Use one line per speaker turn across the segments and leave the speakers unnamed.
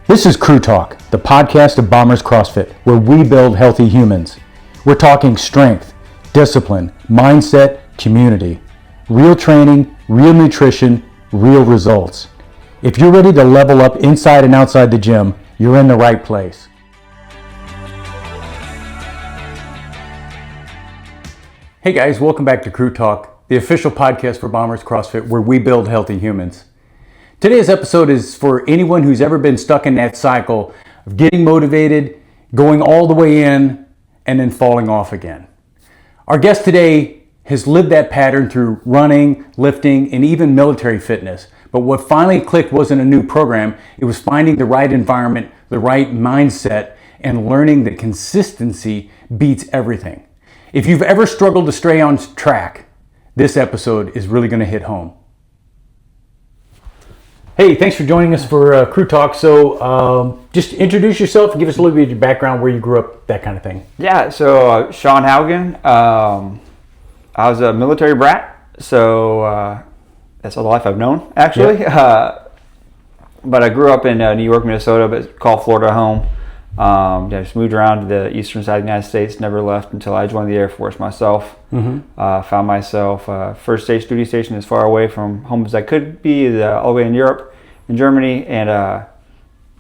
This is Crew Talk, the podcast of Bombers CrossFit, where we build healthy humans. We're talking strength, discipline, mindset, community, real training, real nutrition, real results. If you're ready to level up inside and outside the gym, you're in the right place. Hey guys, welcome back to Crew Talk, the official podcast for Bombers CrossFit, where we build healthy humans. Today's episode is for anyone who's ever been stuck in that cycle of getting motivated, going all the way in, and then falling off again. Our guest today has lived that pattern through running, lifting, and even military fitness. But what finally clicked wasn't a new program, it was finding the right environment, the right mindset, and learning that consistency beats everything. If you've ever struggled to stay on track, this episode is really going to hit home. Hey, thanks for joining us for Crew Talk. So just introduce yourself and give us a little bit of your background, where you grew up, that kind of thing.
Yeah, so Sean Haugan. I was a military brat, so that's all the life I've known, actually. Yep. But I grew up in New York, Minnesota, but called Florida home. I just moved around to the eastern side of the United States, never left until I joined the Air Force myself. Found myself first duty station as far away from home as I could be, all the way in Europe, in Germany, and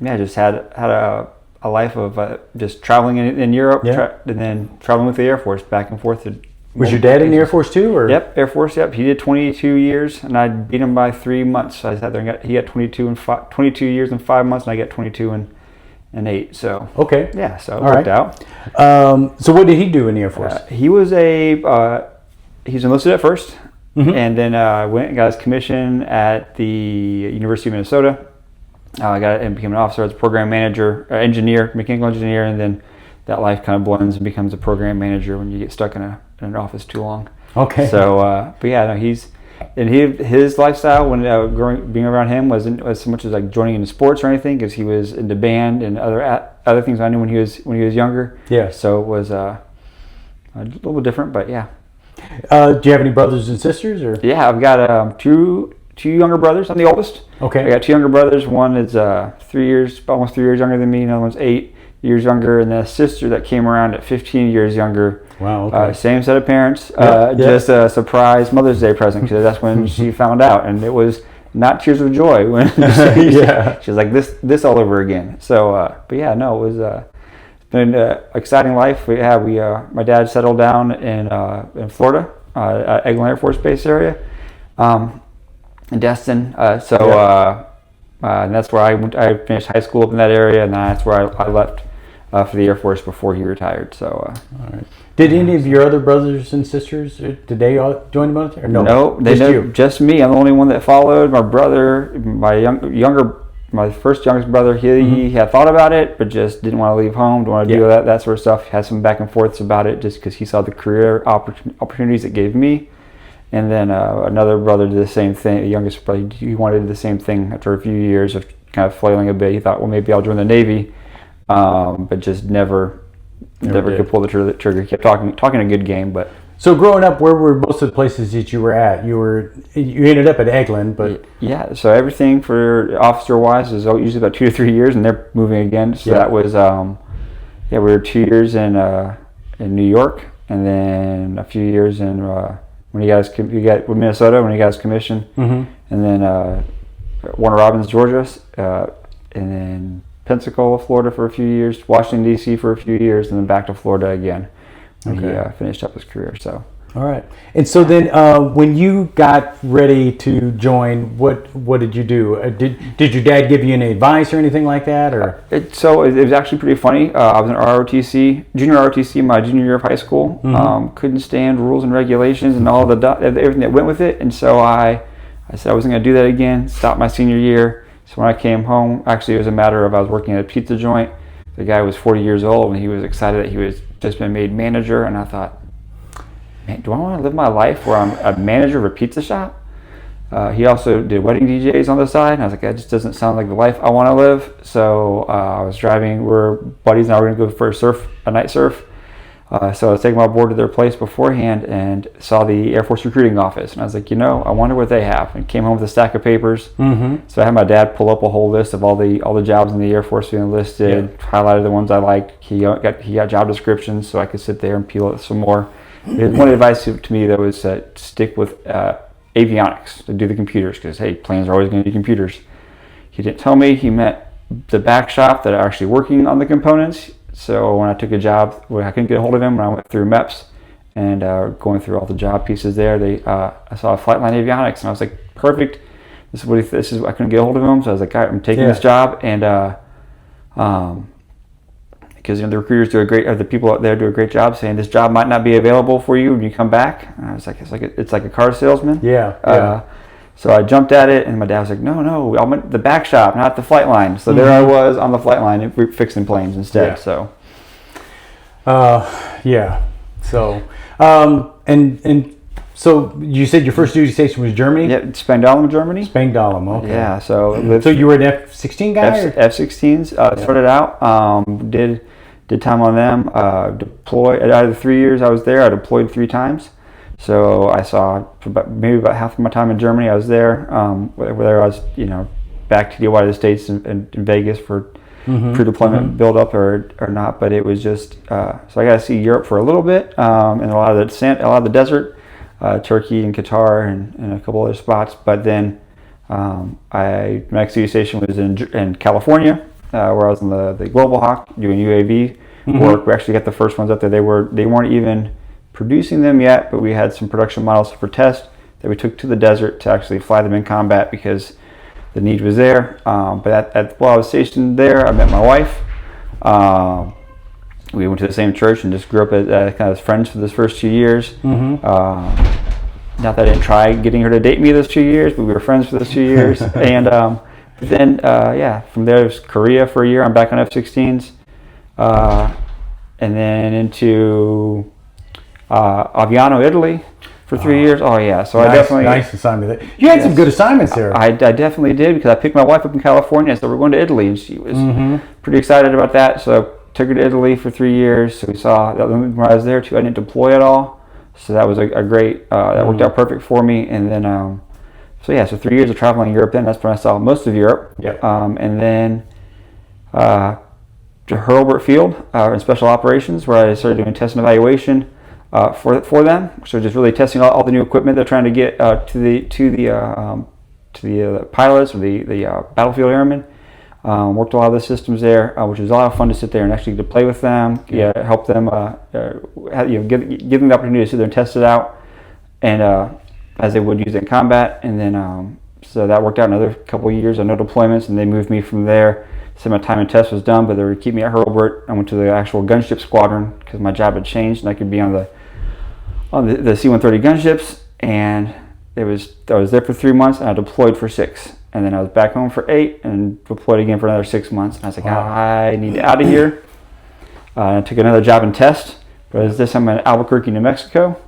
just had a life of just traveling in Europe, and then traveling with the Air Force back and forth.
Was your dad in the Air Force too? Or?
Yep, Air Force. Yep, he did 22 years, and I beat him by 3 months. I sat there and he got 22 years and 5 months, and I got 22 and 8. So
okay,
yeah, so it worked out.
So what did he do in the Air Force?
He was he's enlisted at first, and then went and got his commission at the University of Minnesota. I got it and became an officer as a program manager, mechanical engineer, and then that life kind of blends and becomes a program manager when you get stuck in an office too long. Okay. So, but yeah, no, his lifestyle when being around him wasn't so much as like joining into sports or anything, because he was into band and other things I knew when he was younger. Yeah. So it was a little different, but yeah. Do you have any brothers and sisters? Or? Yeah, I've got two younger brothers. I'm the oldest. Okay. I got two younger brothers. One is almost 3 years younger than me. Another one's 8 years younger, and then a sister that came around at 15 years younger. Wow. Okay. Same set of parents. Just a surprise Mother's Day present, because that's when she found out, and it was not tears of joy when she was like this all over again. So, but yeah, no, it was it's been an exciting life. My dad settled down in Florida at Haugan Air Force Base area, in Destin. And that's where I finished high school up in that area, and that's where I left for the Air Force before he retired. So, all right.
Did any of your other brothers and sisters, did they all join the military?
No, just me. I'm the only one that followed. My brother, my first youngest brother, he had thought about it, but just didn't want to leave home, didn't want to do that sort of stuff. He had some back and forths about it, just because he saw the career opportunities it gave me. And then another brother did the same thing. The youngest brother, he wanted the same thing after a few years of kind of flailing a bit. He thought, well, maybe I'll join the Navy, but just never could pull the trigger. He kept talking a good game, but.
So growing up, where were most of the places that you were at? You ended up at Haugan, but
yeah. So everything for officer wise is usually about 2 to 3 years, and they're moving again. So that was we were 2 years in New York, and then a few years in. When he got Minnesota, when he got his commission, and then Warner Robins, Georgia, and then Pensacola, Florida for a few years, Washington D.C. for a few years, and then back to Florida again when he finished up his career. So. All right.
And so then, when you got ready to join, what did you do? Did your dad give you any advice or anything like that, or?
It was actually pretty funny. I was in junior ROTC, my junior year of high school. Couldn't stand rules and regulations and all everything that went with it, and so I said I wasn't going to do that again. Stopped my senior year. So when I came home, actually it was a matter of I was working at a pizza joint. The guy was 40 years old, and he was excited that he was just been made manager, and I thought, man, do I want to live my life where I'm a manager of a pizza shop? He also did wedding DJs on the side, and I was like, that just doesn't sound like the life I want to live. So I was driving. We're buddies, and I were going to go for a night surf So I was taking my board to their place beforehand and saw the Air Force recruiting office. And I was like, I wonder what they have. And came home with a stack of papers. Mm-hmm. So I had my dad pull up a whole list of all the jobs in the Air Force being listed, highlighted the ones I liked. He got job descriptions so I could sit there and peel it some more. One advice to me, though, was to stick with avionics, to do the computers, because, hey, planes are always going to be computers. He didn't tell me he meant the back shop that are actually working on the components. So when I took a job where I couldn't get a hold of him, when I went through MEPS and going through all the job pieces there, I saw Flightline Avionics, and I was like, perfect. This is I couldn't get a hold of him, so I was like, all right, I'm taking this job, and because the recruiters the people out there do a great job saying this job might not be available for you when you come back. And I was like, it's like a car salesman. So I jumped at it, and my dad was like, no, I went the back shop, not the flight line. So there I was on the flight line fixing planes instead. So,
So, and so you said your first duty station was Germany?
Yeah, Spangdahlem, Germany.
Spangdahlem, okay.
Yeah, so
you were an F-16 guy?
F-16s. Started out, did time on them. Deployed out of the 3 years I was there. I deployed 3 times. So I saw maybe about half of my time in Germany. I was there. Whether I was, back to the United States and Vegas for pre-deployment build-up or not. But it was just so I got to see Europe for a little bit and a lot of the desert, Turkey and Qatar and a couple other spots. But then my next duty station was in California, where I was in the Global Hawk doing UAV work. We actually got the first ones up there. They weren't even producing them yet, but we had some production models for test that we took to the desert to actually fly them in combat because the need was there. But while I was stationed there, I met my wife. We went to the same church and just grew up as kind of friends for those first 2 years. Not that I didn't try getting her to date me those 2 years, but we were friends for those 2 years. And then from there it was Korea for a year. I'm back on F-16s, and then into Aviano, Italy for 3 years. Oh yeah, so I definitely
nice assignment. You had some good assignments there.
I definitely did because I picked my wife up in California, so we're going to Italy, and she was pretty excited about that. So I took her to Italy for 3 years. So we saw that when I was there too. I didn't deploy at all, so that was a great. That worked out perfect for me. And then so 3 years of traveling in Europe. Then that's when I saw most of Europe. And then to Hurlburt Field in Special Operations, where I started doing test and evaluation. For them, so just really testing all the new equipment they're trying to get to the pilots or the battlefield airmen. Worked a lot of the systems there, which was a lot of fun to sit there and actually to play with them, help them, give them the opportunity to sit there and test it out, and as they would use it in combat. And then so that worked out another couple of years of no deployments, and they moved me from there. So my time in test was done, but they would keep me at Hurlburt. I went to the actual gunship squadron because my job had changed, and I could be on the C-130 gunships. And I was there for 3 months, and I deployed for 6. And then I was back home for 8 and deployed again for another 6 months. And I was like, I need out of here. I took another job in test, but this time in Albuquerque, New Mexico,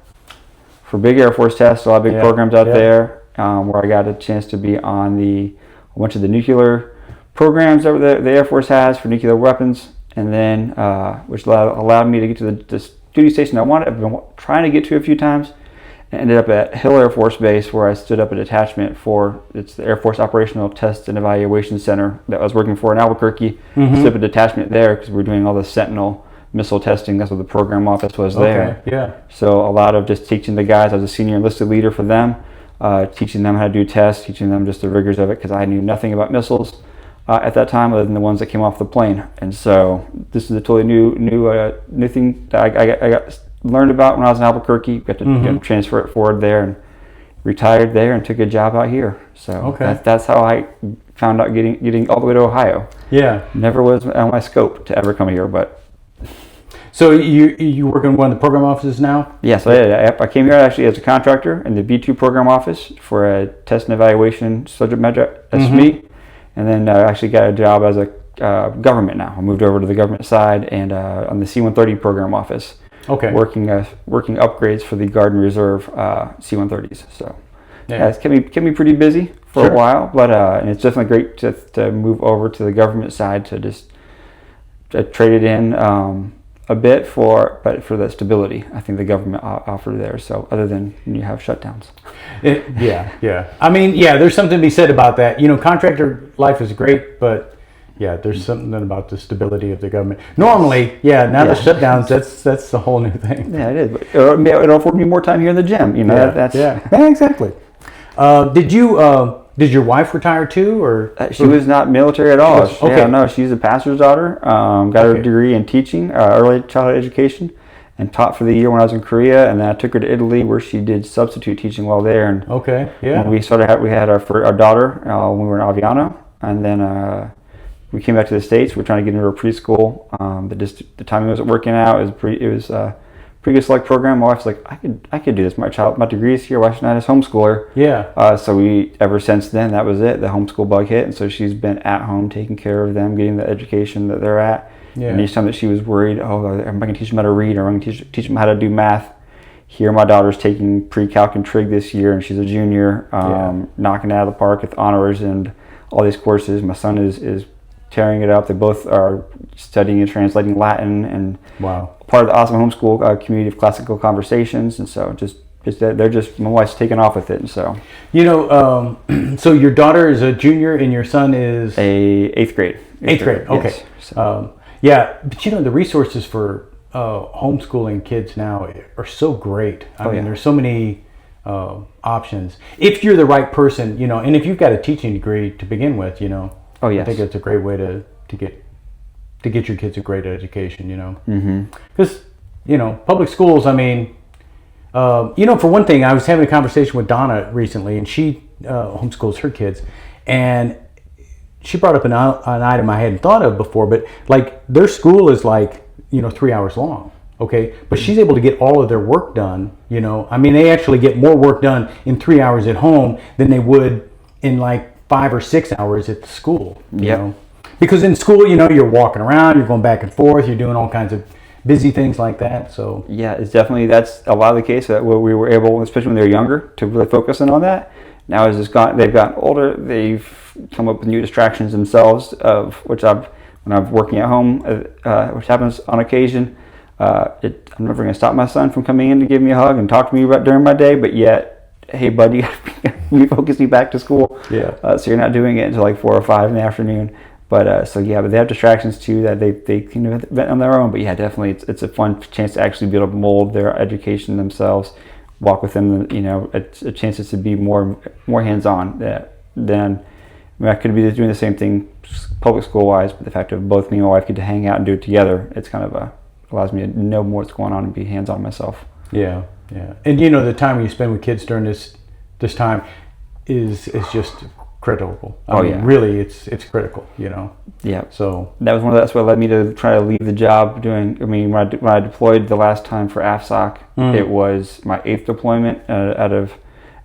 for big Air Force tests. A lot of big programs out there, where I got a chance to be on a bunch of the nuclear programs that the Air Force has for nuclear weapons, and then which allowed me to get to the duty station I wanted. I've been trying to get to a few times, and ended up at Hill Air Force Base, where I stood up a detachment it's the Air Force Operational Test and Evaluation Center that I was working for in Albuquerque. Stood up a detachment there because we were doing all the Sentinel missile testing. That's what the program office was there. So a lot of just teaching the guys. I was a senior enlisted leader for them, teaching them how to do tests, teaching them just the rigors of it, because I knew nothing about missiles at that time, other than the ones that came off the plane. And so this is a totally new thing that I got learned about when I was in Albuquerque. Got to transfer it forward there, and retired there and took a job out here. So that's how I found out getting all the way to Ohio. Never was on my scope to ever come here, but.
So you work in one of the program offices now?
Yes, I came here actually as a contractor in the B2 program office for a test and evaluation subject matter SME. And then I actually got a job as a government now. I moved over to the government side and on the C-130 program office. Working upgrades for the Guard and Reserve C-130s. So it's kept me pretty busy for a while, but and it's definitely great to move over to the government side to just trade it in. a bit for the stability I think the government offered there. So other than when you have shutdowns.
Yeah. I mean, there's something to be said about that. Contractor life is great, but yeah, there's something about the stability of the government. Normally, the shutdowns, that's a whole new thing.
Yeah, it is. But it'll afford me more time here in the gym.
Yeah, exactly. Did your wife retire too, or
she was not military at all? Okay. Yeah, no, she's a pastor's daughter. Got her degree in teaching, early childhood education, and taught for the year when I was in Korea. And then I took her to Italy, where she did substitute teaching while there. And when we had our daughter when we were in Aviano, and then we came back to the States. We were trying to get into a preschool, but just the timing wasn't working out. It was a pretty good select program. My wife's like, I could do this. My degree is here. Why shouldn't I just homeschool her?
Yeah.
So ever since then, that was it. The homeschool bug hit, and so she's been at home taking care of them, getting the education that they're at. Yeah. And each time that she was worried, am I going to teach them how to read, or am I going to teach them how to do math? Here, my daughter's taking pre-calc and trig this year, and she's a junior, knocking it out of the park with honors and all these courses. My son is tearing it up. They both are studying and translating Latin, and part of the awesome homeschool community of classical conversations. And so my wife's taken off with it. And so
so your daughter is a junior and your son is
eighth grade.
Eighth grade. Okay. Yes. But the resources for homeschooling kids now are so great. I mean, there's so many options if you're the right person, and if you've got a teaching degree to begin with, I think it's a great way to get your kids a great education, because public schools, I mean, for one thing, I was having a conversation with Donna recently, and she homeschools her kids, and she brought up an item I hadn't thought of before, but like their school is 3 hours long. Okay, but she's able to get all of their work done. I mean, they actually get more work done in 3 hours at home than they would in 5 or 6 hours at the school. You know? Because in school, you're walking around, you're going back and forth, you're doing all kinds of busy things like that. So
it's definitely, that's a lot of the case that we were able, especially when they were younger, to really focus in on that. Now as they've gotten older, they've come up with new distractions themselves, when I'm working at home, which happens on occasion. I'm never going to stop my son from coming in to give me a hug and talk to me about during my day, but yet, hey buddy, you focus me back to school. So you're not doing it until 4 or 5 in the afternoon. But but they have distractions too that they can invent on their own. But definitely it's a fun chance to actually be able to mold their education themselves, walk with them. It's a chance to be more hands-on than I could be doing the same thing public school wise. But the fact of both me and my wife get to hang out and do it together, it's kind of allows me to know more what's going on and be hands-on myself.
Yeah. And the time you spend with kids during this time is just critical. I mean, really, it's critical.
Yeah.
So
that's what led me to try to leave the job when I deployed the last time for AFSOC, it was my 8th deployment at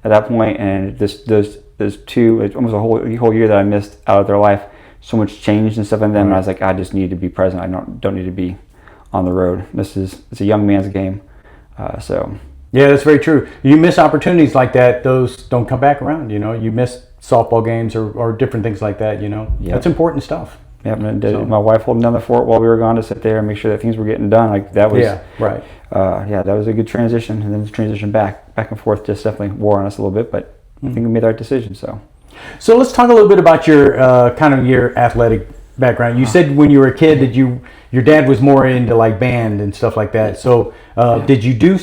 that point, and those two, it's almost a whole year that I missed out of their life. So much changed and stuff in them, and I was like, I just need to be present. I don't need to be on the road. It's a young man's game.
Yeah, that's very true. You miss opportunities like that; those don't come back around. You miss softball games or different things like that. That's important stuff.
Yeah, my wife holding down the fort while we were gone to sit there and make sure that things were getting done. That was that was a good transition, and then the transition back and forth just definitely wore on us a little bit. But I think we made the right decision.
So let's talk a little bit about your your athletic background. You said when you were a kid that your dad was more into band and stuff like that. So did you do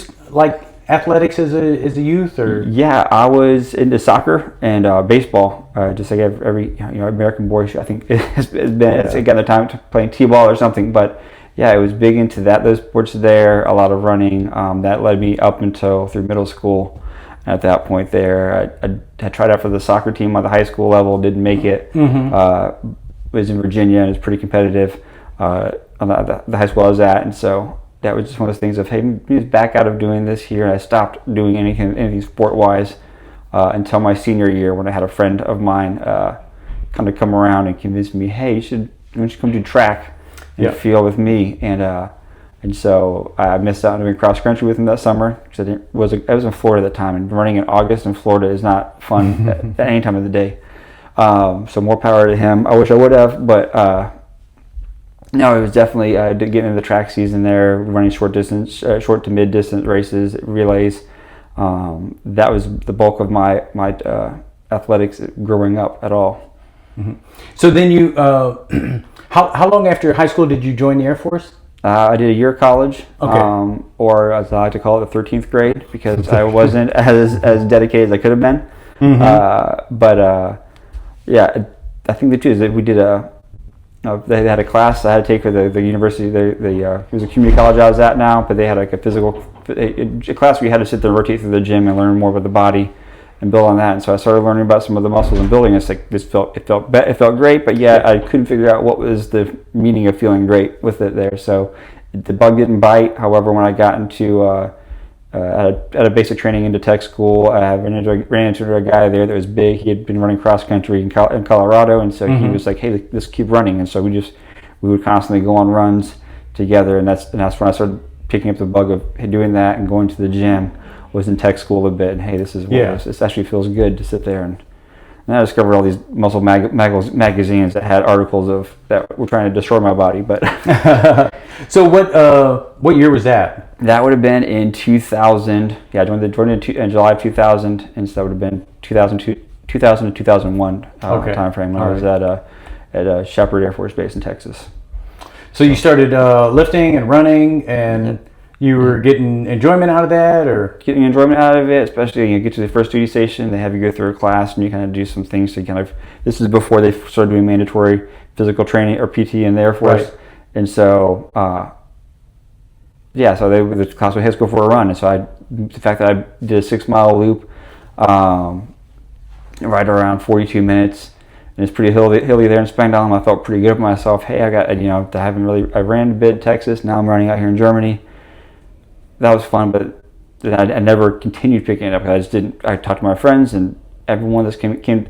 athletics as a youth, or?
Yeah, I was into soccer and baseball, just like every American boy. I think it's been got the time to playing t-ball or something. But I was big into those sports there. A lot of running. That led me up through middle school. And at that point, I tried out for the soccer team on the high school level. Didn't make it. Was in Virginia and it's pretty competitive on the high school I was at, and so. That was just one of those things of, hey, maybe back out of doing this here. And I stopped doing anything sport-wise until my senior year, when I had a friend of mine kind of come around and convince me, hey, why don't you come do track and field with me? And so I missed out on doing cross-country with him that summer, because I was in Florida at the time, and running in August in Florida is not fun at any time of the day. So more power to him. I wish I would have, but No, it was definitely getting into the track season there, running short to mid distance races, relays. That was the bulk of my athletics growing up at all.
Mm-hmm. So then you, how long after high school did you join the Air Force?
I did a year of college,
okay.
Or as I like to call it, the 13th grade, because I wasn't as dedicated as I could have been.
Mm-hmm.
Yeah, I think the two is that we did they had a class I had to take for the university. It was a community college I was at now, but they had like a class where you had to sit there, rotate through the gym, and learn more about the body and build on that. And so I started learning about some of the muscles and building. It's like it felt great, but yet I couldn't figure out what was the meaning of feeling great with it there. So the bug didn't bite. However, when I got into at a basic training into tech school, I ran into a guy there that was big. He had been running cross country in Colorado, and so he was like, "Hey, let's keep running." And so we would constantly go on runs together, and that's when I started picking up the bug of doing that and going to the gym. Was in tech school a bit, and hey, this actually feels good to sit there, and I discovered all these muscle magazines that had articles that were trying to destroy my body. But
so what year was that?
That would have been in 2000. Yeah, I joined in July of 2000, and so that would have been 2000 to 2001 time frame when I was at Shepherd Air Force Base in Texas.
So you started lifting and running, and you were getting enjoyment out of that, or
getting enjoyment out of it, especially you get to the first duty station, they have you go through a class and you kind of do some things to kind of. This is before they started doing mandatory physical training or PT in the Air Force,
right.
And so so the class would go for a run, and so the fact that I did a 6 mile loop, right around 42 minutes. And it's pretty hilly there in Spangdahlem. I felt pretty good with myself. Hey, I ran a bit in Texas. Now I'm running out here in Germany. That was fun, but I never continued picking it up. I talked to my friends, and everyone that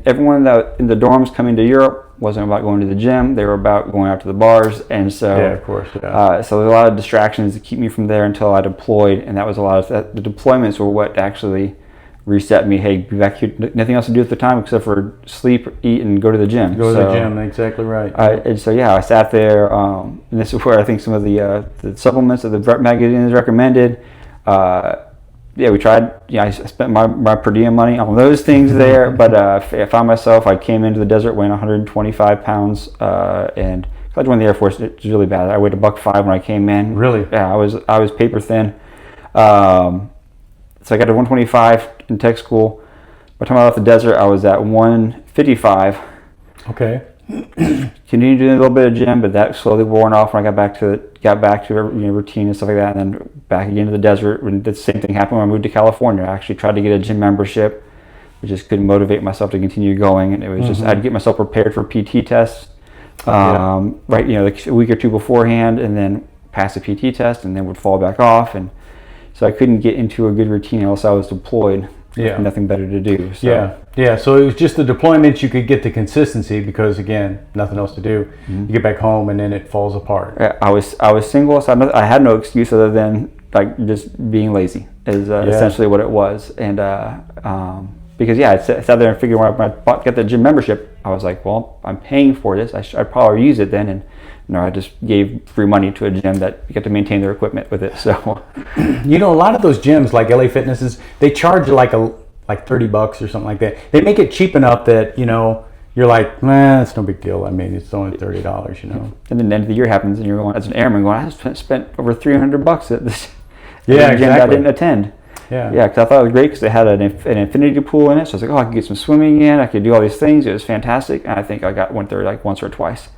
everyone that in the dorms coming to Europe wasn't about going to the gym. They were about going out to the bars, and so
yeah, of course, yeah.
So there's a lot of distractions to keep me from there until I deployed, and that was a lot of that. The deployments were what actually reset me. Hey, be back here. Nothing else to do at the time except for sleep, eat, and go to the gym.
Go to the gym, exactly right.
And so I sat there, and this is where I think some of the supplements that the magazines recommended. We tried. I spent my per diem money on those things there, but I found myself. I came into the desert weighing 125 pounds, and I joined the Air Force. It was really bad. I weighed $105 when I came in.
Really?
Yeah, I was paper thin. So I got to 125 in tech school. By the time I left the desert, I was at 155.
Okay.
Continued doing a little bit of gym, but that slowly worn off when I got back to routine and stuff like that, and then back again to the desert. And the same thing happened when I moved to California. I actually tried to get a gym membership, but just couldn't motivate myself to continue going. And it was just I'd get myself prepared for PT tests, like a week or two beforehand, and then pass a PT test, and then would fall back off. And so I couldn't get into a good routine unless I was deployed. Yeah. Nothing better to do. So.
Yeah. So it was just the deployments you could get the consistency because again, nothing else to do. Mm-hmm. You get back home and then it falls apart.
I was single, so I had no excuse other than like just being lazy. Is essentially what it was. And because I sat there and figured when I got the gym membership, I was like, well, I'm paying for this. I'd probably use it then. And I just gave free money to a gym that you get to maintain their equipment with it. So,
a lot of those gyms like LA Fitnesses, they charge like $30 or something like that. They make it cheap enough that you're like, man, it's no big deal. I mean, it's only $30.
And then the end of the year happens, and you're going as an airman going, I spent over $300 at this
gym
I didn't attend.
Yeah,
because I thought it was great because they had an infinity pool in it. So I was like, I could get some swimming in. I could do all these things. It was fantastic. And I think I went there like once or twice.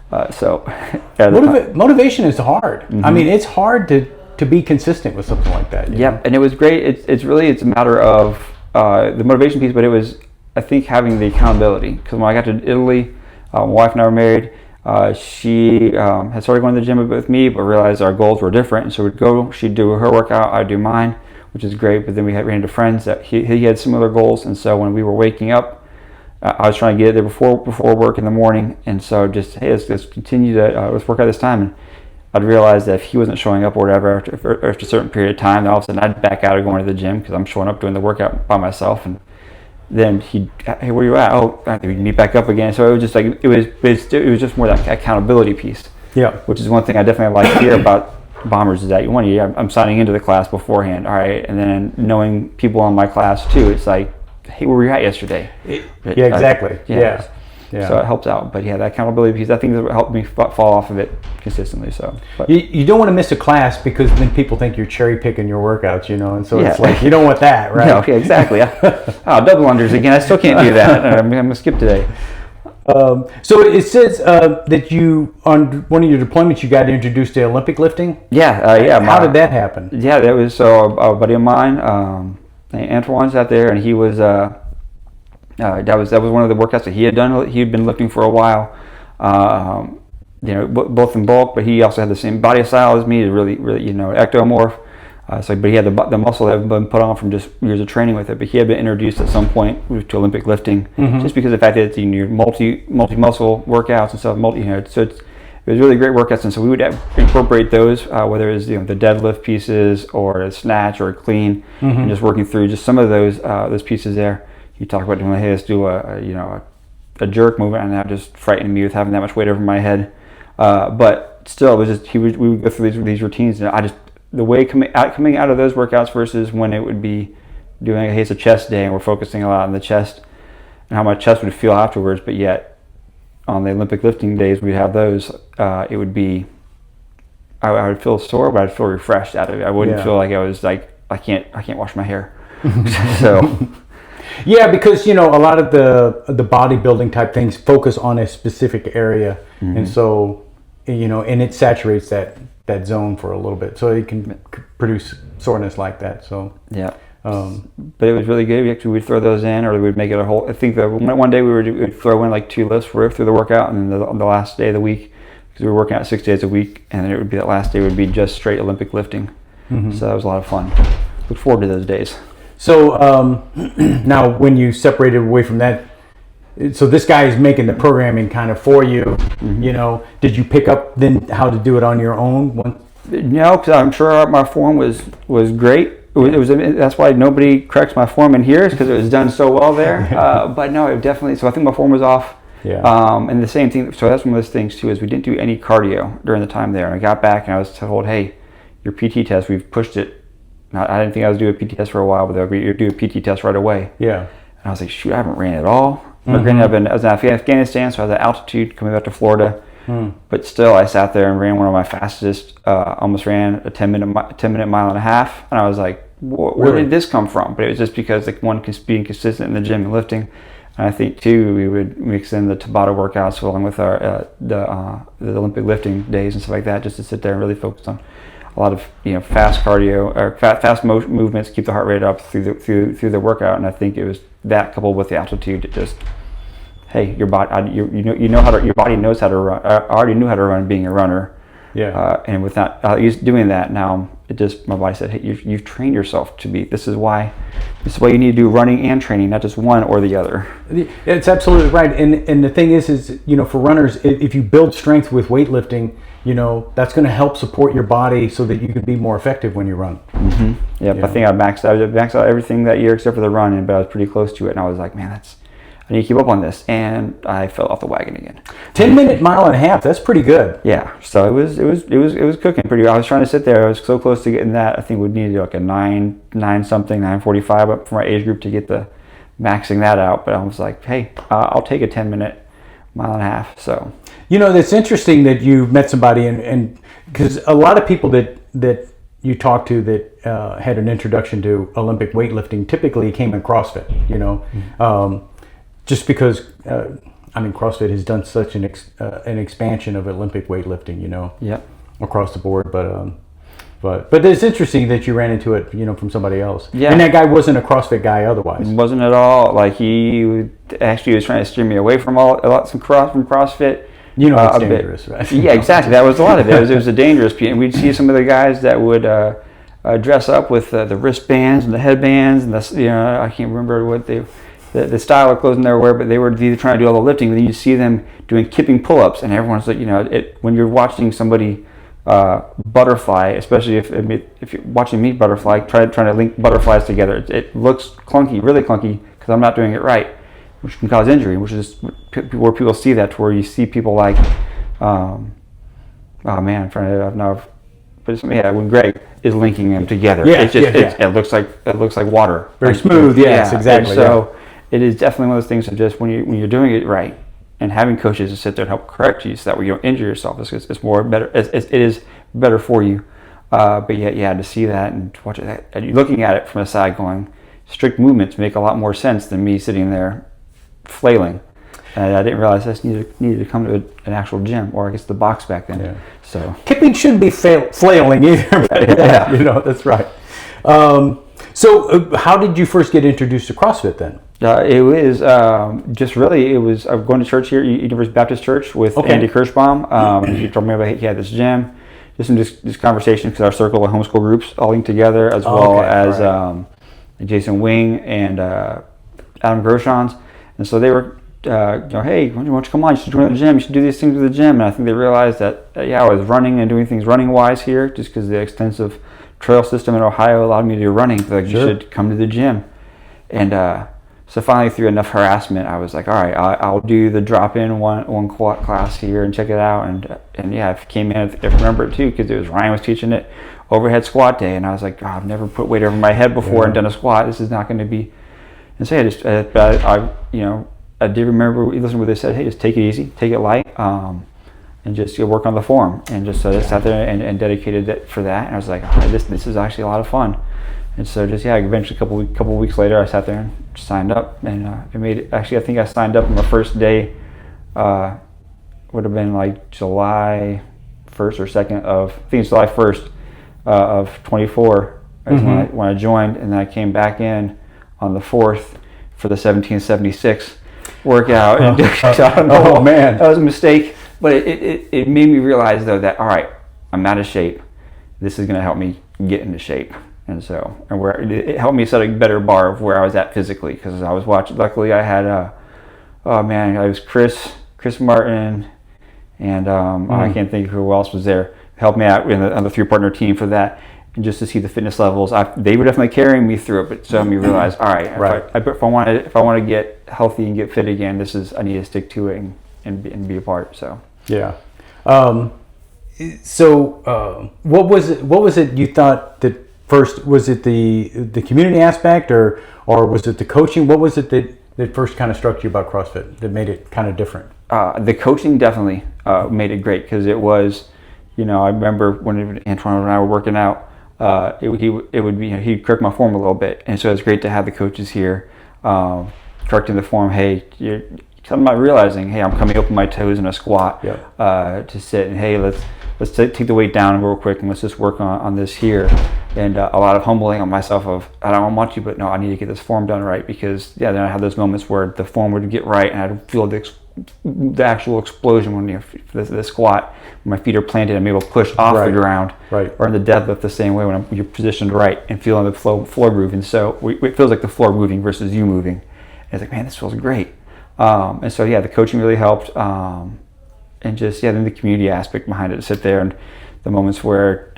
Motivation is hard. Mm-hmm. I mean, it's hard to be consistent with something like that.
Yep, and it was great. It's a matter of the motivation piece, but it was, I think, having the accountability. Because when I got to Italy, my wife and I were married. She had started going to the gym a bit with me, but realized our goals were different. And so we'd go, she'd do her workout, I'd do mine, which is great. But then we ran into friends that he had similar goals. And so when we were waking up, I was trying to get there before work in the morning. And so just, hey, let's continue to let's work out this time. And I'd realize that if he wasn't showing up or whatever after a certain period of time, then all of a sudden I'd back out of going to the gym because I'm showing up doing the workout by myself. And then hey, where you at? Oh, we meet back up again. So it was just like it was just more that accountability piece.
Yeah.
Which is one thing I definitely like here about bombers is that I'm signing into the class beforehand, all right, and then knowing people on my class too. It's like, hey, where were you at yesterday?
Yeah, exactly. Yeah.
So it helps out, but yeah, that accountability, because I think that helped me fall off of it consistently. So
you don't want to miss a class, because then people think you're cherry picking your workouts, and so it's like you don't want that, right?
Yeah, okay, exactly. Double unders again. I still can't do that. I'm gonna skip today.
So it says that you, on one of your deployments, you got introduced to Olympic lifting.
Yeah.
How did that happen?
Yeah, that was a buddy of mine, Antoine's out there, and he was that was one of the workouts that he had done. He had been lifting for a while, both in bulk, but he also had the same body style as me, really, ectomorph. But he had the muscle that had been put on from just years of training with it. But he had been introduced at some point to Olympic lifting, just because of the fact that it's multi muscle workouts and stuff. So it was really great workouts, and so we would incorporate those, whether it was the deadlift pieces or a snatch or a clean, and just working through just some of those pieces there. You talk about doing, hey, let's do a jerk movement, and that just frightened me with having that much weight over my head. But still, it was just we would go through these routines, and the way coming out of those workouts versus when it would be doing, hey, it's a chest day and we're focusing a lot on the chest and how my chest would feel afterwards, but yet on the Olympic lifting days we'd have those, it would be, I would feel sore, but I'd feel refreshed out of it. I wouldn't feel like I was like, I can't wash my hair. So
yeah, because a lot of the bodybuilding type things focus on a specific area, and so and it saturates that zone for a little bit, so it can produce soreness like that. So
yeah, but it was really good. We'd throw those in, or we'd make it a whole. I think that one day we'd throw in like 2 lifts through the workout, and then the last day of the week, because we were working out 6 days a week, and then it would be that last day would be just straight Olympic lifting. So that was a lot of fun. Look forward to those days.
So now, when you separated away from that, so this guy is making the programming kind of for you. Did you pick up then how to do it on your own?
No, because I'm sure my form was great. It was that's why nobody corrects my form in here, is because it was done so well there. But no, it definitely. So I think my form was off.
Yeah.
And the same thing. So that's one of those things too, is we didn't do any cardio during the time there. And I got back and I was told, hey, your PT test, we've pushed it. I didn't think I was doing a PT test for a while, but you do a PT test right away.
Yeah.
And I was like, shoot, I haven't ran at all. Granted, I was in Afghanistan, so I was at altitude coming back to Florida. But still, I sat there and ran one of my fastest. Almost ran a 10-minute mile and a half, and I was like, where did this come from? But it was just because being consistent in the gym and lifting. And I think too, we would mix in the Tabata workouts along with our the Olympic lifting days and stuff like that, just to sit there and really focus on a lot of fast cardio or fast movements, keep the heart rate up through the workout. And I think it was that coupled with the altitude that just, hey, your body, your body knows how to run. I already knew how to run being a runner.
Yeah.
And with that, doing that now, my body said, hey, you've trained yourself to be. This is why you need to do running and training, not just one or the other.
It's absolutely right. And the thing is for runners, if you build strength with weightlifting, that's going to help support your body so that you can be more effective when you run.
Yep. I think I maxed out everything that year except for the running, but I was pretty close to it. And I was like, man, I need to keep up on this, and I fell off the wagon again.
10-minute mile and a half, that's pretty good.
Yeah, so it was cooking pretty good. I was trying to sit there. I was so close to getting that. I think we'd need like a 9:45 up for my age group to get the maxing that out. But I was like, hey, I'll take a 10-minute mile and a half. So
it's interesting that you met somebody, and because a lot of people that you talk to that had an introduction to Olympic weightlifting typically came in CrossFit. Just because, CrossFit has done such an expansion of Olympic weightlifting, across the board. But it's interesting that you ran into it, from somebody else.
Yeah.
And that guy wasn't a CrossFit guy otherwise.
Wasn't at all. Like he was trying to steer me away from CrossFit.
It's dangerous, right?
Yeah, exactly. That was a lot of it. It was a dangerous piece. And we'd see some of the guys that would dress up with the wristbands and the headbands and I can't remember what the style of clothing they were wearing, but they were either trying to do all the lifting, and then you see them doing kipping pull-ups, and everyone's like, when you're watching somebody butterfly, especially if you're watching me butterfly, trying to link butterflies together, it looks clunky, really clunky, because I'm not doing it right, which can cause injury, which is where people see that, to where you see people like Oh man, I'm trying to know. But it's, yeah, when Greg is linking them together,
Yeah,
it's just
yeah.
it looks like water.
Very smooth. Yes,
yeah,
exactly.
And so it is definitely one of those things of just when you're doing it right, and having coaches to sit there and help correct you, so that way you don't injure yourself. It's more better. It is better for you. But yeah, to see that and to watch it, and you're looking at it from the side, going, strict movements make a lot more sense than me sitting there flailing. And I didn't realize I just needed to come to an actual gym, or I guess the box back then. Yeah. So
kipping shouldn't be flailing either. Yeah, that's right. So how did you first get introduced to CrossFit then?
It was I was going to church here, University Baptist Church, with Andy Kirschbaum. He told me about he had this gym. Just this conversation, because our circle of homeschool groups all linked together, as well as Jason Wing and Adam Groshans. And so they were, hey, why don't you come on? You should join the gym. You should do these things with the gym. And I think they realized that, I was running and doing things running-wise here, just because the extensive trail system in Ohio allowed me to do running. They're like, you should come to the gym. And so finally, through enough harassment, I was like, all right, I'll do the drop-in one class here and check it out. And I came in, I remember it too, because Ryan was teaching it, overhead squat day. And I was like, I've never put weight over my head before and done a squat. This is not going to be. And so I did remember, listening to what they said, hey, just take it easy, take it light, and just work on the form. And just I sat there and dedicated it for that. And I was like, this is actually a lot of fun. And so eventually a couple of weeks later, I sat there and signed up. And I think I signed up on the first day, would have been like July 1st or 2nd I think it's July 1st of 24 when I joined. And then I came back in on the 4th for the 1776 workout.
Oh man,
that was a mistake. But it made me realize though that, all right, I'm out of shape. This is going to help me get into shape. And so, it helped me set a better bar of where I was at physically, because I was watching. Luckily, I had I was Chris Martin, and I can't think of who else was there. Helped me out on the 3-partner team for that, and just to see the fitness levels. They were definitely carrying me through it, but so made me realize, all right, if I want to get healthy and get fit again, I need to stick to it and be a part. So
yeah. What was it you thought that first, was it the community aspect or was it the coaching? What was it that first kind of struck you about CrossFit that made it kind of different?
The coaching definitely made it great, because it was, I remember when Antoine and I were working out, he'd correct my form a little bit, and so it's great to have the coaches here correcting the form. Hey, I'm not realizing, hey, I'm coming up with my toes in a squat to sit, and hey, let's take the weight down real quick and let's just work on this here. And a lot of humbling on myself of, I don't want to, but no, I need to get this form done right, because then I had those moments where the form would get right and I'd feel the actual explosion when the squat, when my feet are planted, I'm able to push off the ground, or in the deadlift the same way when you're positioned right and feeling the floor moving. So it feels like the floor moving versus you moving. And it's like, man, this feels great. And so the coaching really helped. And just then the community aspect behind it, to sit there and the moments where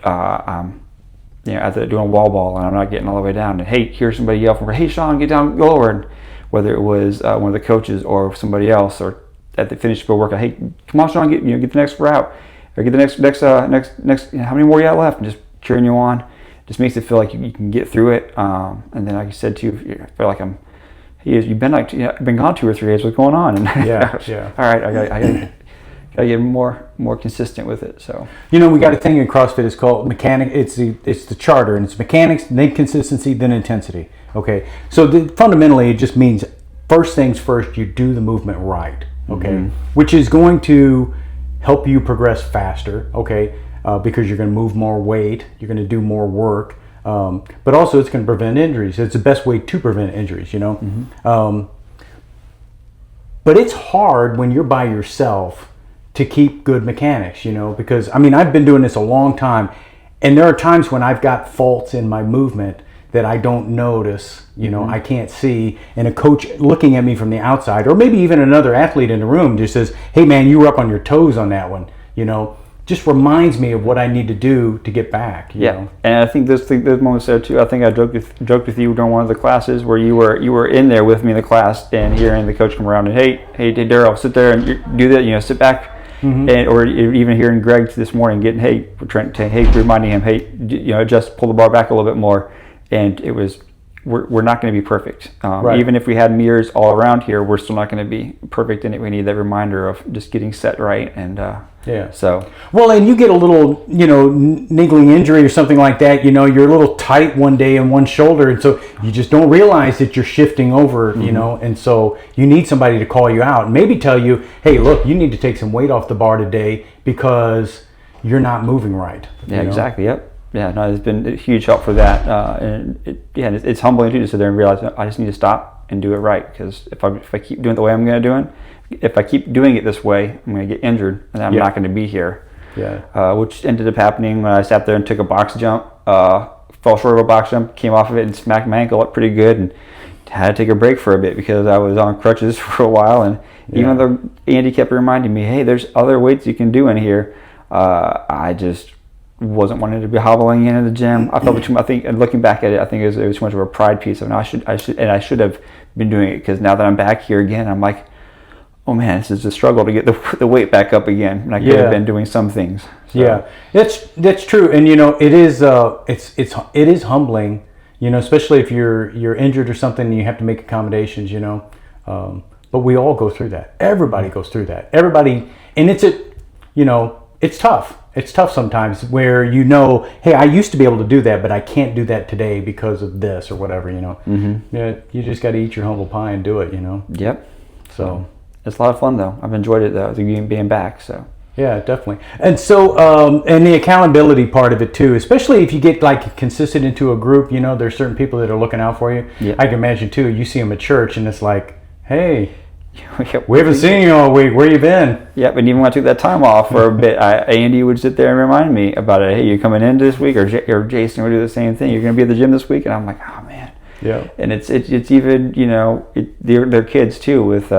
after doing wall ball and I'm not getting all the way down, and hey, here's somebody yell from, hey Sean, get down, go lower, and whether it was one of the coaches or somebody else, or at the finish of a workout, hey, come on Sean, get the next route, or get the next how many more you got left, and just cheering you on. Just makes it feel like you can get through it. And then like I said too, I feel like you've been gone 2 or 3 days, what's going on? And all right, I gotta get more consistent with it. So
we got a thing in CrossFit, it's called mechanic. It's the charter, and it's mechanics, then consistency, then intensity. Okay, so fundamentally it just means first things first, you do the movement right. Okay, which is going to help you progress faster. Okay, because you're going to move more weight, you're going to do more work, but also it's going to prevent injuries. It's the best way to prevent injuries. But it's hard when you're by yourself to keep good mechanics, because I've been doing this a long time, and there are times when I've got faults in my movement that I don't notice, I can't see, and a coach looking at me from the outside, or maybe even another athlete in the room just says, hey man, you were up on your toes on that one, just reminds me of what I need to do to get back. You know?
And I think those moments there too. I think I joked with you during one of the classes where you were in there with me in the class, and hearing the coach come around and hey Daryl, sit there and do that. Sit back or even hearing Greg this morning reminding him, hey, just pull the bar back a little bit more, and it was. We're not going to be perfect. Even if we had mirrors all around here, we're still not going to be perfect in it. We need that reminder of just getting set right. And
well, and you get a little, niggling injury or something like that. You're a little tight one day in one shoulder, and so you just don't realize that you're shifting over. And so you need somebody to call you out and maybe tell you, hey, look, you need to take some weight off the bar today because you're not moving right.
Yeah, exactly. Yep. Yeah, no, it's been a huge help for that, and it's humbling too to sit there and realize I just need to stop and do it right, because if I keep doing it the way I'm going to do it, if I keep doing it this way, I'm going to get injured and I'm not going to be here. Which ended up happening when I sat there and took a box jump, fell short of a box jump, came off of it and smacked my ankle up pretty good, and had to take a break for a bit because I was on crutches for a while, and even though Andy kept reminding me, hey, there's other weights you can do in here, I just wasn't wanting to be hobbling into the gym. I felt I think, and looking back at it, I think it was too much of a pride piece of, I should have been doing it, because now that I'm back here again, I'm like, oh man, this is a struggle to get the weight back up again, and I could have been doing some things. So.
Yeah, that's true, and it is humbling, especially if you're injured or something and you have to make accommodations, but we all go through that. Everybody goes through that. Everybody, and it's tough. It's tough sometimes where hey, I used to be able to do that, but I can't do that today because of this or whatever, Yeah, you just got to eat your humble pie and do it,
Yep.
So
it's a lot of fun though. I've enjoyed it though, being back. So
yeah, definitely. And so, and the accountability part of it too, especially if you get like consistent into a group, there's certain people that are looking out for you.
Yep.
I can imagine too. You see them at church, and it's like, hey. We haven't seen you all week. Where you been?
Yep, and even when I took that time off for a bit, Andy would sit there and remind me about it. Hey, you coming in this week? Or Jason would do the same thing. You're going to be at the gym this week? And I'm like, oh man.
Yeah.
And it's even they're kids too with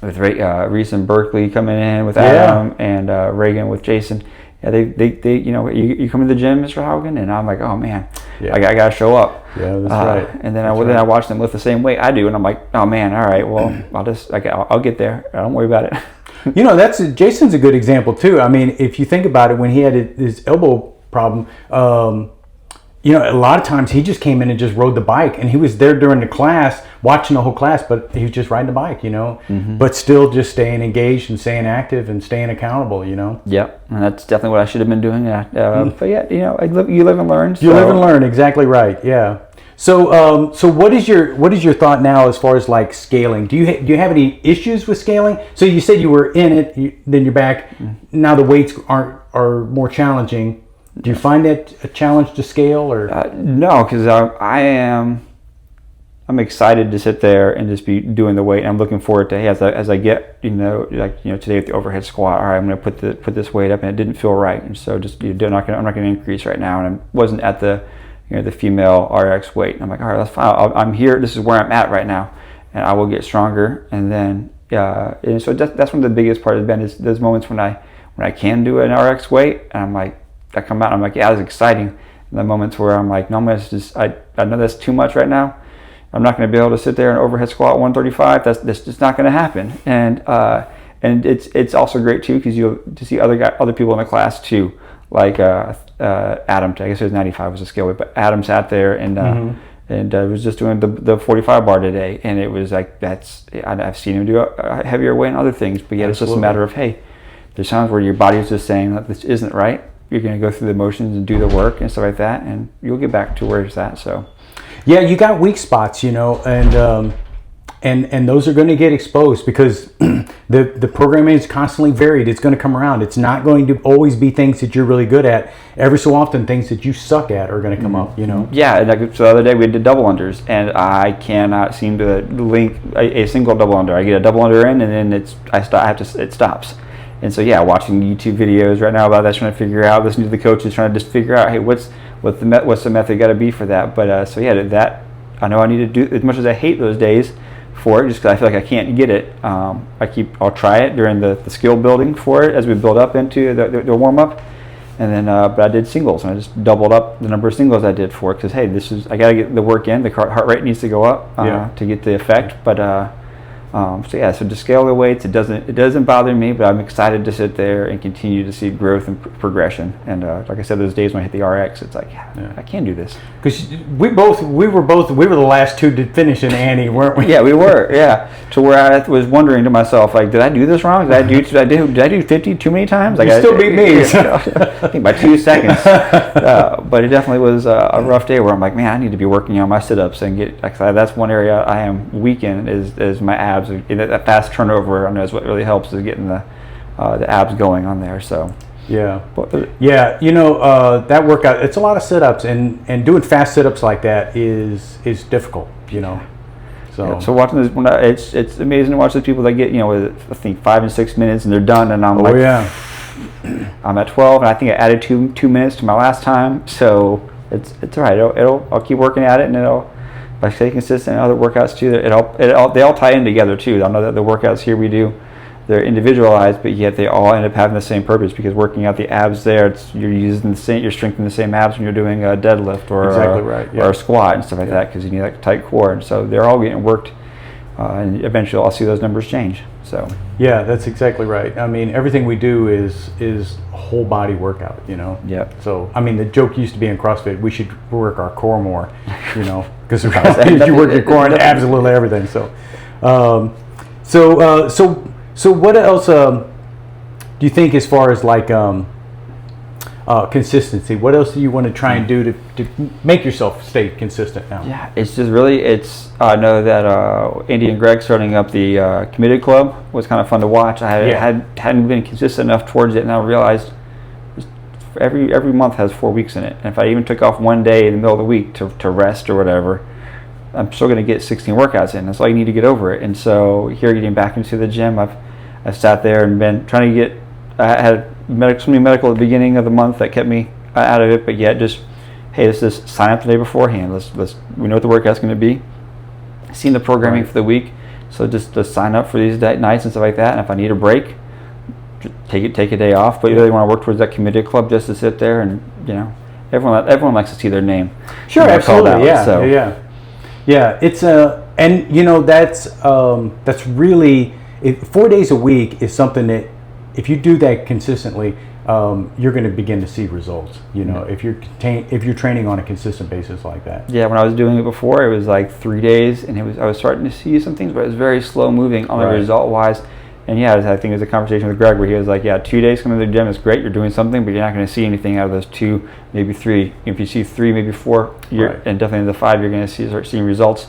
Reese and Berkeley coming in with Adam and Reagan with Jason. Yeah, they you come to the gym, Mr. Haugan, and I'm like, oh man, I got to show up.
Yeah, that's right.
And then I watch them lift the same weight I do, and I'm like, oh man, all right, well, I'll get there. Don't worry about it.
Jason's a good example too. I mean, if you think about it, when he had his elbow problem, a lot of times he just came in and just rode the bike, and he was there during the class, watching the whole class, but he was just riding the bike, but still just staying engaged and staying active and staying accountable,
Yep, and that's definitely what I should have been doing. But yeah, you live and learn.
You live and learn, exactly right. Yeah. So, what is your thought now as far as like scaling? Do you have any issues with scaling? So you said you were in it, then you're back. Now the weights are more challenging. Do you find that a challenge to scale, or
no? Because I'm excited to sit there and just be doing the weight. I'm looking forward to as I get today with the overhead squat. All right, I'm going to put this weight up, and it didn't feel right, and so I'm not going to increase right now, and I wasn't at the female RX weight. And I'm like, all right, that's fine. I'm here. This is where I'm at right now, and I will get stronger. And then and so that's one of the biggest part has been is those moments when I can do an RX weight, and I'm like. I come out and I'm like, yeah, that's exciting. And the moments where I'm like, no, I know that's too much right now. I'm not going to be able to sit there and overhead squat 135. That's just not going to happen. And it's also great too because to see other people in the class too, like Adam. I guess it was 95 was the scale weight, but Adam sat there and was just doing the 45 bar today, and it was like I've seen him do a heavier weight and other things, but yeah, it's just a matter of hey, there's times where your body is just saying that this isn't right. You're going to go through the motions and do the work and stuff like that, and you'll get back to where it's at. So,
yeah, you got weak spots, and those are going to get exposed because the programming is constantly varied. It's going to come around. It's not going to always be things that you're really good at. Every so often, things that you suck at are going to come up.
Yeah, so the other day we did double unders, and I cannot seem to link a single double under. I get a double under in, and then it stops. And so yeah, watching YouTube videos right now about that, trying to figure out, listening to the coaches, trying to just figure out, hey, what's the method got to be for that? But so yeah, that I know I need to do as much as I hate those days for it, just because I feel like I can't get it. I'll try it during the skill building for it as we build up into the warm up, and then but I did singles and I just doubled up the number of singles I did for it because hey, I got to get the work in. The heart rate needs to go up to get the effect, but. So to scale the weights, it doesn't bother me, but I'm excited to sit there and continue to see growth and progression. And like I said, those days when I hit the RX, it's like, I can do this.
Because we were the last two to finish in Annie, weren't we?
Yeah, we were. Yeah, to where I was wondering to myself, like, did I do this wrong? Did I do 50 too many times? Like,
you still beat me.
I think by 2 seconds. But it definitely was a rough day where I'm like, man, I need to be working on my sit-ups and get. Like, that's one area I am weak in is my abs. That fast turnover, I know, is what really helps is getting the abs going on there. So
yeah, that workout, it's a lot of sit-ups, and doing fast sit-ups like that is difficult.
So watching this, it's amazing to watch those people that get I think 5 and 6 minutes and they're done, and I'm I'm at 12, and I think I added two minutes to my last time, so it's all right. I'll keep working at it, and if I stay consistent in other workouts too, they all tie in together too. I know that the workouts here we do, they're individualized, but yet they all end up having the same purpose, because working out the abs there, you're strengthening the same abs when you're doing a deadlift or or a squat and stuff like that, because you need like a tight core, and so they're all getting worked, and eventually I'll see those numbers change. So
yeah, that's exactly right. I mean, everything we do is a whole body workout,
Yep.
So I mean, the joke used to be in CrossFit, we should work our core more, because you work your core and abs a little everything. So what else do you think, as far as like consistency? What else do you want to try and do to make yourself stay consistent now?
Yeah, it's just really, I know that Andy and Greg starting up the committed club was kind of fun to watch. Hadn't been consistent enough towards it, and I realized every month has 4 weeks in it. And if I even took off one day in the middle of the week to rest or whatever, I'm still going to get 16 workouts in. That's all you need to get over it. And so here, getting back into the gym, I've sat there and been trying to get. I had something medical at the beginning of the month that kept me out of it, but yet just, hey, let's just sign up the day beforehand. We know what the workout's going to be. Seen the programming for the week, so just to sign up for these nights and stuff like that. And if I need a break, take a day off. But you really want to work towards that committed club, just to sit there and everyone likes to see their name.
Sure, absolutely, yeah. It's and that's really 4 days a week is something that, if you do that consistently, you're going to begin to see results. If you're training on a consistent basis like that.
Yeah, when I was doing it before, it was like 3 days, and I was starting to see some things, but it was very slow moving on the result wise. And I think it was a conversation with Greg where he was like, yeah, 2 days coming to the gym is great, you're doing something, but you're not going to see anything out of those 2, maybe 3. If you see 3, maybe 4, and definitely in the 5, you're going to start seeing results.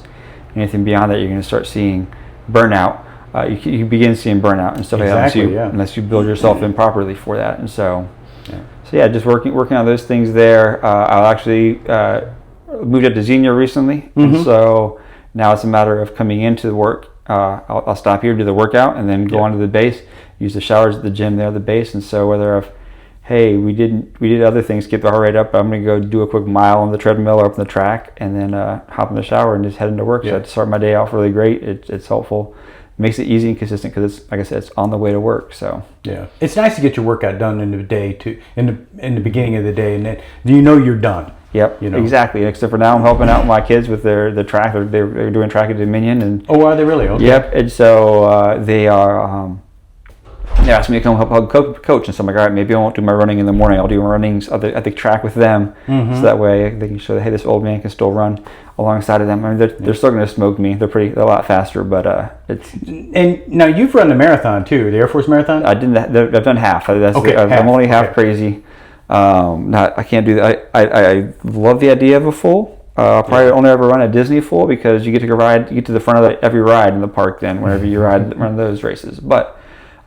Anything beyond that, you're going to start seeing burnout. You begin seeing burnout and stuff like that unless you build yourself in properly for that. And so just working on those things there. I'll actually moved up to Xenia recently, and so now it's a matter of coming into the work. I'll stop here, do the workout, and then go on to the base. Use the showers at the gym there, the base. And so whether we did other things, get the heart rate up, I'm going to go do a quick mile on the treadmill or up on the track, and then hop in the shower and just head into work. So I start my day off really great. It's helpful. Makes it easy and consistent, because it's, like I said, it's on the way to work. So
it's nice to get your workout done in the day too, in the beginning of the day, and then you're done.
Yep, exactly. Except for now, I'm helping out my kids with their track. They're doing track at Dominion, and
are they really? Okay.
Yep. And so they are. They asked me to come help coach, and so I'm like, all right, maybe I won't do my running in the morning. I'll do my runnings at the track with them, so that way they can show that, hey, this old man can still run alongside of them. I mean, they're still going to smoke me. They're a lot faster, but it's. And
now you've run the marathon too, the Air Force Marathon.
I did that. I've done half. I'm only half crazy. I can't do that. I love the idea of a full. I'll probably only ever run a Disney full, because you get to the front of every ride in the park then, whenever you run those races. But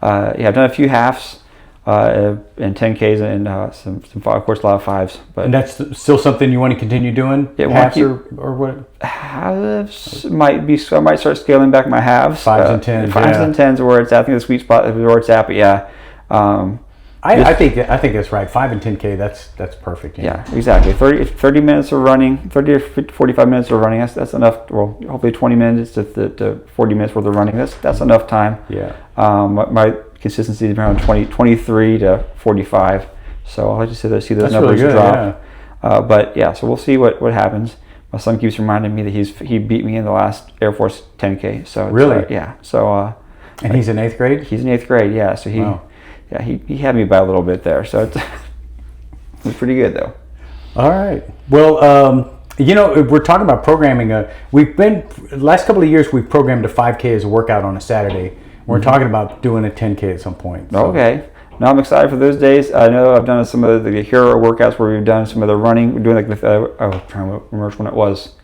I've done a few halves and 10Ks and some of course a lot of 5s. But
and that's still something you want to continue doing?
Yeah,
halves or what?
Halves might be. So I might start scaling back my halves.
5s and 10s.
5s and 10s are where it's at. I think the sweet spot is where it's at. But
I think that's right. 5 and 10K. That's perfect.
Yeah, exactly. 30 minutes of running, 30 to 45 minutes of running. That's enough. Well, hopefully 20 minutes to 40 minutes worth of running. That's enough time.
Yeah.
My consistency is around 23 to 45. So I'll just see those numbers
really good,
drop. So we'll see what happens. my son keeps reminding me that he beat me in the last Air Force 10K. So
really,
yeah. So
and he's in 8th grade.
He's in 8th grade. Yeah. So he had me by a little bit there. So it was pretty good though.
All right. Well, we're talking about programming. We've been last couple of years we've programmed a 5K as a workout on a Saturday. We're talking about doing a 10K at some point. So.
Okay. No, I'm excited for those days. I know I've done some of the hero workouts where we've done some of the running. We're doing like I'm trying to remember when it was.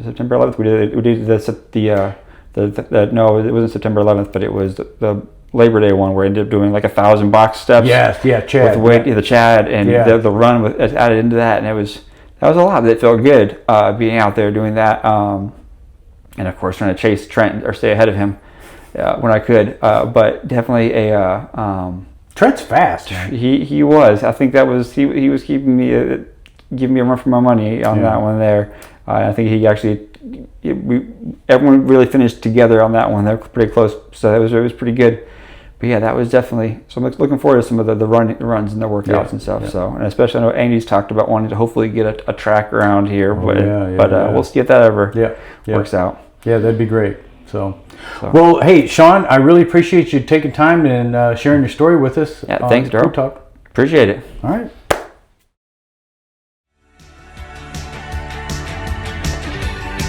September 11th. We did no, it wasn't September 11th, but it was the Labor Day one where I ended up doing like 1,000 box steps.
Yes, yeah, Chad.
With weight, the Chad, and the run was added into that, and that was a lot. But it felt good being out there doing that, and of course trying to chase Trent or stay ahead of him when I could. But definitely
Trent's fast. Man.
He was. I think that was he was keeping me giving me a run for my money on that one there. I think he actually everyone really finished together on that one. They were pretty close, so it was pretty good. But yeah, that was definitely. So I'm looking forward to some of the runs and the workouts and stuff. Yeah. So, and especially I know Andy's talked about wanting to hopefully get a track around here, but we'll see if that ever works out. Yeah,
that'd be great. So, well, hey, Sean, I really appreciate you taking time and sharing your story with us.
Yeah, thanks, Darryl.
Talk.
Appreciate it.
All right.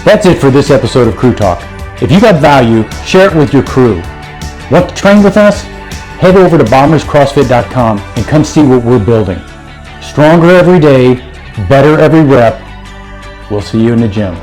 That's it for this episode of Crew Talk. If you got value, share it with your crew. Want to train with us? Head over to bomberscrossfit.com and come see what we're building. Stronger every day, better every rep. We'll see you in the gym.